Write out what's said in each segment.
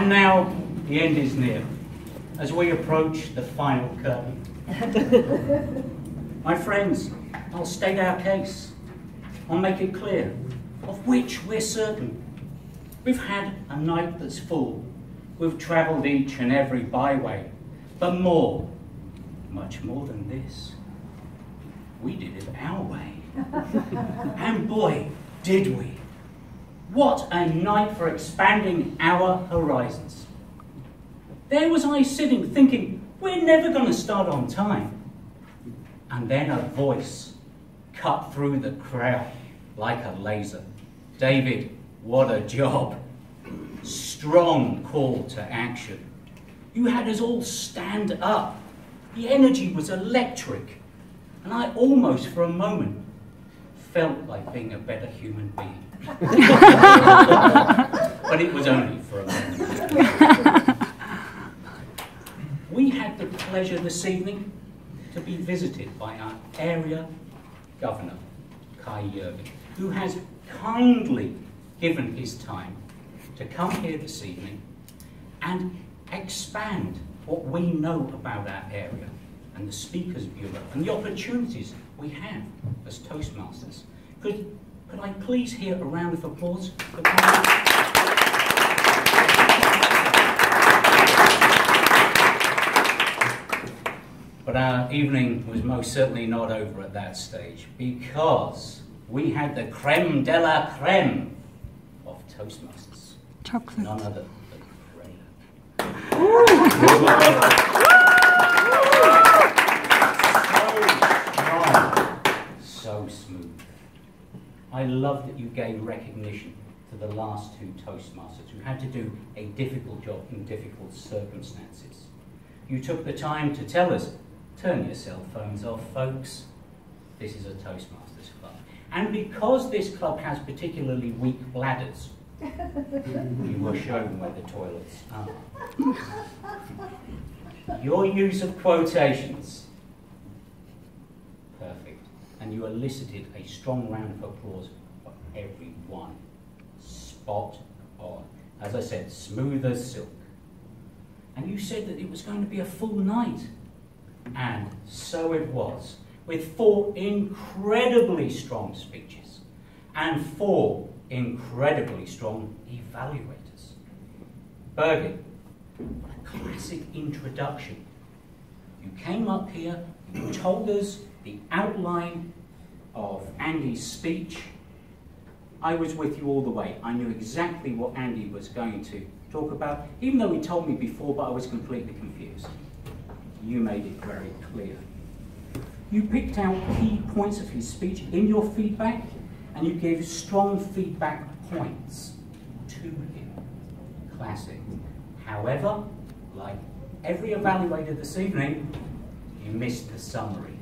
And now the end is near, as we approach the final curtain. My friends, I'll state our case. I'll make it clear, of which we're certain. We've had a night that's full. We've travelled each and every byway. But more, much more than this, we did it our way. And boy, did we. What a night for expanding our horizons. There was I sitting thinking, we're never going to start on time. And then a voice cut through the crowd like a laser. David, what a job. Strong call to action. You had us all stand up. The energy was electric. And I almost, for a moment, felt like being a better human being. But it was only for a moment. We had the pleasure this evening to be visited by our area governor, Kai Jürgen, who has kindly given his time to come here this evening and expand what we know about our area and the Speakers Bureau and the opportunities we have as Toastmasters. Could I please hear a round of applause for Kai? But our evening was most certainly not over at that stage, because we had the creme de la creme of Toastmasters. Chocolate. None other than Freya. So smooth. I love that you gave recognition to the last two Toastmasters who had to do a difficult job in difficult circumstances. You took the time to tell us, turn your cell phones off, folks. This is a Toastmasters club. And because this club has particularly weak bladders, you were shown where the toilets are. Your use of quotations, perfect. And you elicited a strong round of applause for everyone. Spot on. As I said, smooth as silk. And you said that it was going to be a full night. And so it was, with 4 incredibly strong speeches and 4 incredibly strong evaluators. Birgit, what a classic introduction. You came up here, you told us the outline of Andy's speech. I was with you all the way. I knew exactly what Andy was going to talk about, even though he told me before, but I was completely confused. You made it very clear. You picked out key points of his speech in your feedback, and you gave strong feedback points to him. Classic. However, like every evaluator this evening, you missed the summary,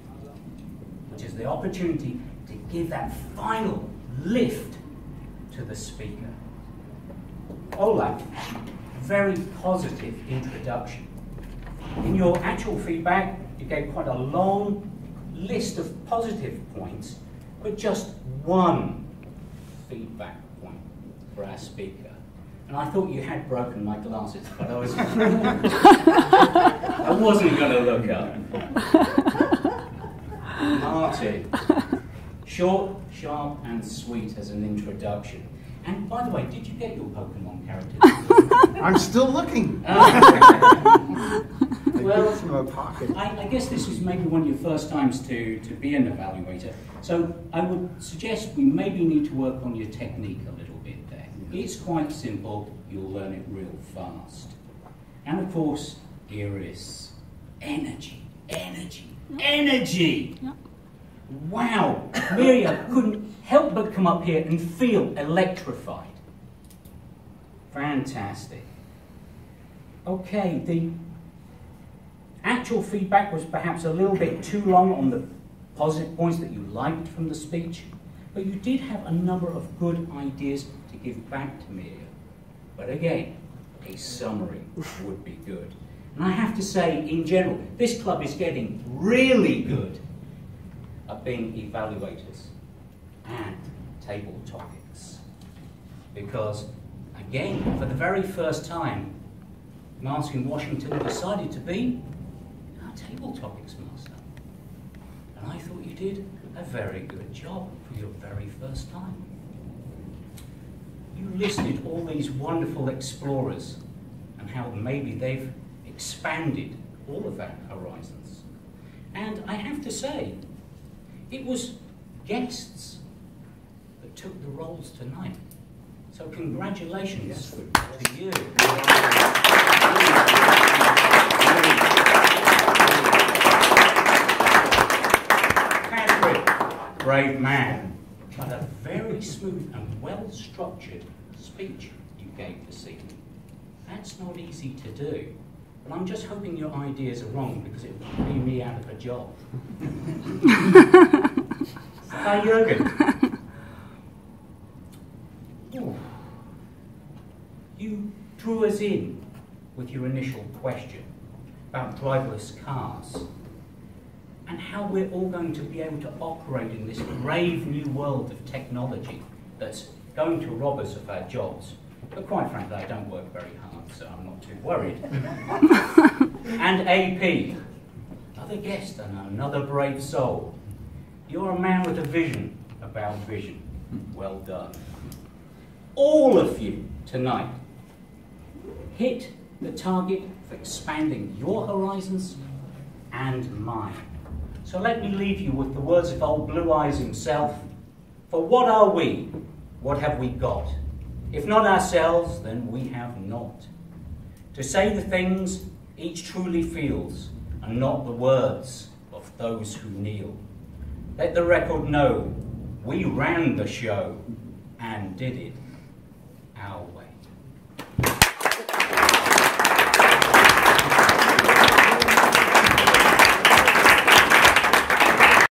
which is the opportunity to give that final lift to the speaker. Olaf, very positive introduction. In your actual feedback, you gave quite a long list of positive points, but just one feedback point for our speaker. And I thought you had broken my glasses, but I wasn't going to look up. Martin, short, sharp, and sweet as an introduction. And by the way, did you get your Pokemon characters? I'm still looking. Well, from my pocket. I guess this was maybe one of your first times to be an evaluator. So I would suggest we maybe need to work on your technique a little bit there. It's quite simple. You'll learn it real fast. And of course, Iris. Energy, energy, energy. Yep. Wow. Miria couldn't help but come up here and feel electrified. Fantastic. Okay, the actual feedback was perhaps a little bit too long on the positive points that you liked from the speech, but you did have a number of good ideas to give back to Miria. But again, a summary would be good. And I have to say, in general, this club is getting really good at being evaluators and table topics. Because, again, for the very first time, mask in Washington decided to be our table topics master. And I thought you did a very good job for your very first time. You listed all these wonderful explorers and how maybe they've expanded all of our horizons. And I have to say, it was guests that took the roles tonight. So congratulations to you. Patrick, brave man, but a very smooth and well-structured speech you gave this evening. That's not easy to do. But I'm just hoping your ideas are wrong because it would be me out of a job. Hi, Jürgen. Ooh. You drew us in with your initial question about driverless cars and how we're all going to be able to operate in this brave new world of technology that's going to rob us of our jobs. But quite frankly, I don't work very hard, so I'm not too worried. And AP, another guest and another brave soul. You're a man with a vision about vision. Well done. All of you tonight hit the target for expanding your horizons and mine. So let me leave you with the words of old Blue Eyes himself. For what are we? What have we got? If not ourselves, then we have not. To say the things each truly feels, and not the words of those who kneel. Let the record know we ran the show and did it